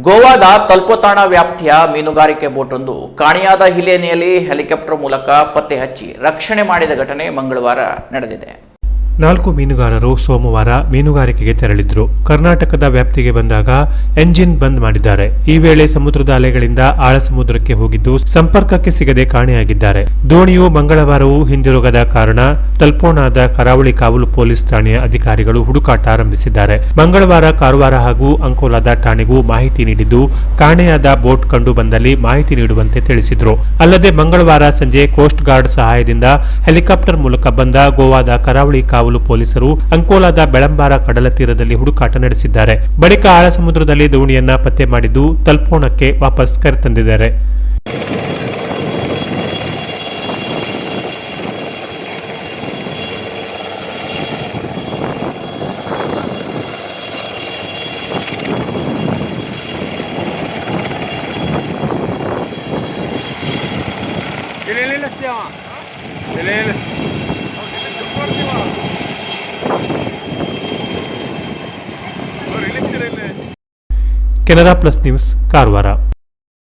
ಗೋವಾದ ತಲ್ಪೋತಾಣ ವ್ಯಾಪ್ತಿಯ ಮೀನುಗಾರಿಕೆ ಬೋಟೊಂದು ಕಾಣೆಯಾದ ಹಿಲೇನೆಯಲ್ಲಿ ಹೆಲಿಕಾಪ್ಟರ್ ಮೂಲಕ ಪತ್ತೆ ಹಚ್ಚಿ ರಕ್ಷಣೆ ಮಾಡಿದ ಘಟನೆ ಮಂಗಳವಾರ ನಡೆದಿದೆ. 4 ಮೀನುಗಾರರು ಸೋಮವಾರ ಮೀನುಗಾರಿಕೆಗೆ ತೆರಳಿದ್ರು. ಕರ್ನಾಟಕದ ವ್ಯಾಪ್ತಿಗೆ ಬಂದಾಗ ಎಂಜಿನ್ ಬಂದ್ ಮಾಡಿದ್ದಾರೆ. ಈ ವೇಳೆ ಸಮುದ್ರದ ಅಲೆಗಳಿಂದ ಆಳ ಸಮುದ್ರಕ್ಕೆ ಹೋಗಿದ್ದು ಸಂಪರ್ಕಕ್ಕೆ ಸಿಗದೆ ಕಾಣೆಯಾಗಿದ್ದಾರೆ. ದೋಣಿಯು ಮಂಗಳವಾರವೂ ಹಿಂದಿರುಗದ ಕಾರಣ ತಲ್ಪೋಣಾದ ಕರಾವಳಿ ಕಾವಲು ಪೊಲೀಸ್ ಠಾಣೆಯ ಅಧಿಕಾರಿಗಳು ಹುಡುಕಾಟ ಆರಂಭಿಸಿದ್ದಾರೆ. ಮಂಗಳವಾರ ಕಾರವಾರ ಹಾಗೂ ಅಂಕೋಲಾದ ಠಾಣೆಗೂ ಮಾಹಿತಿ ನೀಡಿದ್ದು ಕಾಣೆಯಾದ ಬೋಟ್ ಕಂಡು ಬಂದಲ್ಲಿ ಮಾಹಿತಿ ನೀಡುವಂತೆ ತಿಳಿಸಿದ್ರು. ಅಲ್ಲದೆ ಮಂಗಳವಾರ ಸಂಜೆ ಕೋಸ್ಟ್ ಗಾರ್ಡ್ ಸಹಾಯದಿಂದ ಹೆಲಿಕಾಪ್ಟರ್ ಮೂಲಕ ಬಂದ ಗೋವಾದ ಕರಾವಳಿ ಕಾವಲು ಪೊಲೀಸರು ಅಂಕೋಲಾದ ಬೆಳಂಬಾರ ಕಡಲ ತೀರದಲ್ಲಿ ಹುಡುಕಾಟ ನಡೆಸಿದ್ದಾರೆ. ಬಳಿಕ ಆಳ ಸಮುದ್ರದಲ್ಲಿ ದೋಣಿಯನ್ನ ಪತ್ತೆ ಮಾಡಿದ್ದು ತಲ್ಪೋಣಕ್ಕೆ ವಾಪಸ್ ಕರೆತಂದಿದ್ದಾರೆ. Canara plus news Karwar.